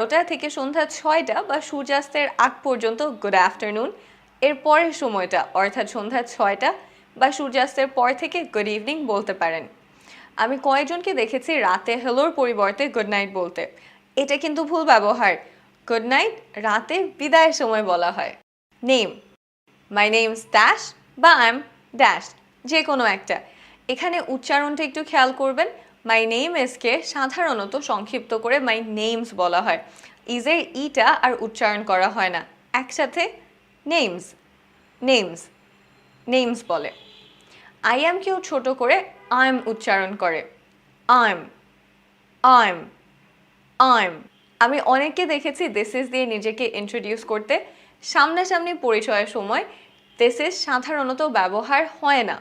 ওটা থেকে সন্ধ্যা 6টা বা সূর্যাস্তের আগ পর্যন্ত গুড আফটারনুন, এর পরের সময়টা অর্থাৎ সন্ধ্যা 6টা বা সূর্যাস্তের পর থেকে গুড ইভিনিং বলতে পারেন। আমি কয়েকজনকে দেখেছি রাতে হ্যালোর পরিবর্তে গুড নাইট বলতে। এটা কিন্তু ভুল ব্যবহার। গুড নাইট রাতে বিদায়ের সময় বলা হয়। নেম, মাই নেমস ড্যাশ বা আই এম ড্যাশ, যে কোনো একটা। এখানে উচ্চারণটা একটু খেয়াল করবেন। মাই নেম ইজকে সাধারণত সংক্ষিপ্ত করে মাই নেমস বলা হয়। ইজের ইটা আর উচ্চারণ করা হয় না, একসাথে নেমস, নেমস, নেমস বলে। আই এম কেউ ছোট করে আই এম উচ্চারণ করে, I am, I am, I am. আমি অনেককে দেখেছি দিস ইজ দিয়ে নিজেকে ইন্ট্রোডিউস করতে। সামনাসামনি পরিচয়ের সময় দিস ইজ সাধারণত ব্যবহার হয় না।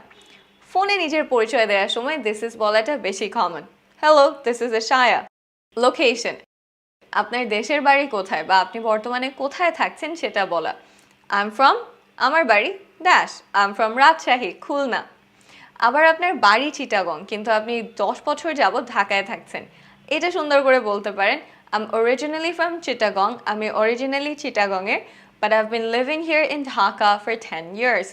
ফোনে নিজের পরিচয় দেওয়ার সময় দিস ইজ বলাটা বেশি common. Hello, this is a Shaya. Location, আপনার দেশের বাড়ি কোথায় বা আপনি বর্তমানে কোথায় থাকছেন সেটা বলা। আই এম ফ্রম, আমার বাড়ি dash, I am from Rajshahi, Khulna. আবার আপনার বাড়ি চিটাগং কিন্তু আপনি 10 বছর যাবৎ ঢাকায় থাকছেন, এটা সুন্দর করে বলতে পারেন I am originally from Chittagong, আমি অরিজিনালি চিটাগংয়ের, but I have been living here in Dhaka for 10 years,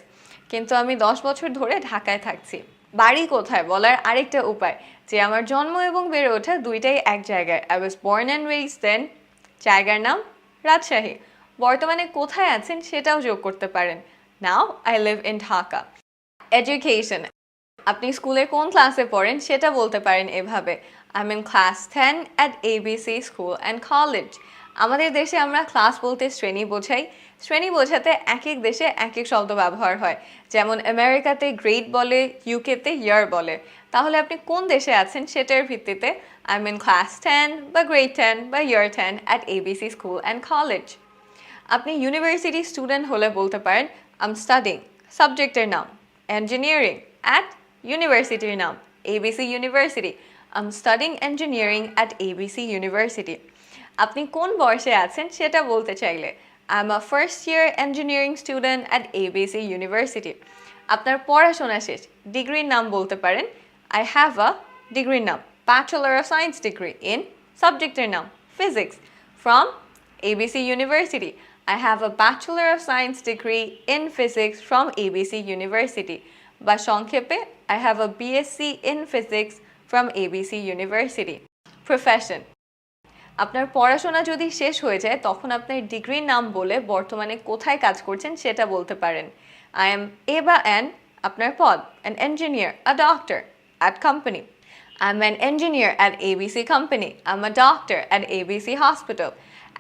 কিন্তু আমি 10 বছর ধরে ঢাকায় থাকছি। বাড়ি কোথায় বলার আরেকটা উপায় যে আমার জন্ম এবং বেড়ে ওঠা দুইটাই এক জায়গায়, I was born and raised then, জায়গার নাম রাজশাহী। বর্তমানে কোথায় আছেন সেটাও যোগ করতে পারেন, now I live in Dhaka. Education, আপনি স্কুলে কোন ক্লাসে পড়েন সেটা বলতে পারেন এভাবে, I am in class 10 at ABC school and college. আমাদের দেশে আমরা ক্লাস বলতে শ্রেণী বোঝাই। শ্রেণী বোঝাতে এক এক দেশে এক এক শব্দ ব্যবহার হয়। যেমন আমেরিকাতে গ্রেড বলে, ইউকেতে ইয়ার বলে। তাহলে আপনি কোন দেশে আছেন সেটার ভিত্তিতে আই এম ইন ক্লাস 10 বা গ্রেড 10 বা ইয়ার 10 at ABC school and college. আপনি ইউনিভার্সিটি স্টুডেন্ট হলে বলতে পারেন আই এম স্টাডিং, সাবজেক্টের নাম ইঞ্জিনিয়ারিং অ্যাট ইউনিভার্সিটির নাম ABC university, I am studying engineering at ABC university. আপনি কোন বর্ষে আছেন সেটা বলতে চাইলে I am a first year engineering student at ABC university. আপনার পড়াশোনা শেষ, ডিগ্রির নাম বলতে পারেন আই হ্যাভ আ, ডিগ্রির নাম bachelor of science degree in, সাবজেক্টের নাম physics, from ABC University. I have a Bachelor of Science degree in Physics from ABC University. বা সংক্ষেপে I have a BSc in Physics from ABC University. Profession, আপনার পড়াশোনা যদি শেষ হয়ে যায় তখন আপনার ডিগ্রির নাম বলে বর্তমানে কোথায় কাজ করছেন সেটা বলতে পারেন। I am A বা N, আপনার পদ an engineer, a doctor at company. I'm an engineer at ABC company. I'm a doctor at ABC hospital.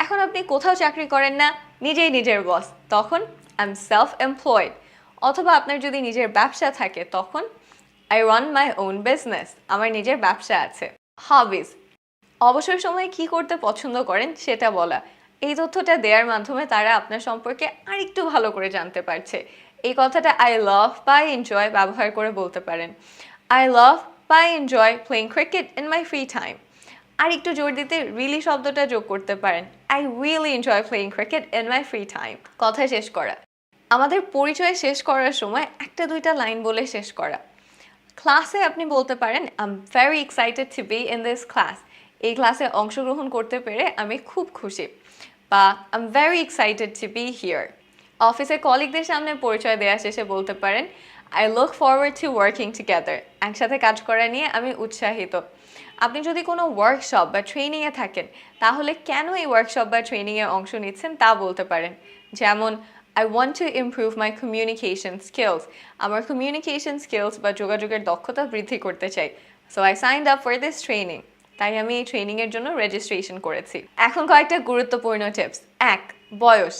এখন আপনি কোথাও চাকরি করেন না, নিজেই নিজের বস, তখন আই এম সেলফ এমপ্লয়েড। অথবা আপনার যদি নিজের ব্যবসা থাকে তখন I run my own business, আমার নিজের ব্যবসা আছে। হবিজ, অবসর সময়ে কি করতে পছন্দ করেন সেটা বলা। এই তথ্যটা দেওয়ার মাধ্যমে তারা আপনার সম্পর্কে আরেকটু ভালো করে জানতে পারছে। এই কথাটা আই লাভ বা এনজয় ব্যবহার করে বলতে পারেন আই লাভ বা enjoy playing cricket in my free time. আর একটু জোর দিতে রিলি শব্দটা যোগ করতে পারেন I really enjoy playing cricket in my free time. কথা শেষ করা, আমাদের পরিচয় শেষ করার সময় একটা দুইটা লাইন বলে শেষ করা। ক্লাসে আপনি বলতে পারেন I am very excited to be in this class, এই ক্লাসে অংশগ্রহণ করতে পেরে আমি খুব খুশি। বা I am very excited to B here. অফিসে কলিগদের সামনে পরিচয় দেওয়া শেষে বলতে পারেন I look forward to working together, একসাথে কাজ করা নিয়ে আমি উৎসাহিত। আপনি যদি কোনো ওয়ার্কশপ বা ট্রেনিংয়ে থাকেন তাহলে কেন এই ওয়ার্কশপ বা ট্রেনিংয়ে অংশ নিচ্ছেন তা বলতে পারেন। যেমন I want to improve my communication skills, আমার কমিউনিকেশন স্কিলস বা যোগাযোগের দক্ষতা বৃদ্ধি করতে চাই, so I signed up for this training, তাই আমি এই ট্রেনিংয়ের জন্য রেজিস্ট্রেশন করেছি। এখন কয়েকটা গুরুত্বপূর্ণ টিপস। 1. বয়স,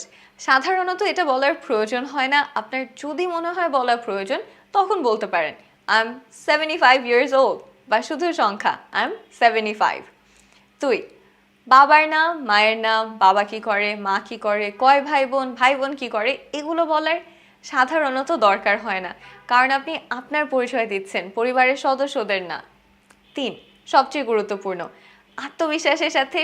সাধারণত এটা বলার প্রয়োজন হয় না, আপনার যদি মনে হয় বলা প্রয়োজন তখন বলতে পারেন আই এম 75 ইয়ার্স ওল্ড বা শুধু সংখ্যা আই এম 75। 2. বাবার নাম, মায়ের নাম, বাবা কি করে, মা কি করে, কয় ভাই বোন কি করে, এগুলো বলার সাধারণত দরকার হয় না, কারণ আপনি আপনার পরিচয় দিচ্ছেন, পরিবারের সদস্যদের না। 3. সবচেয়ে গুরুত্বপূর্ণ, আত্মবিশ্বাসের সাথে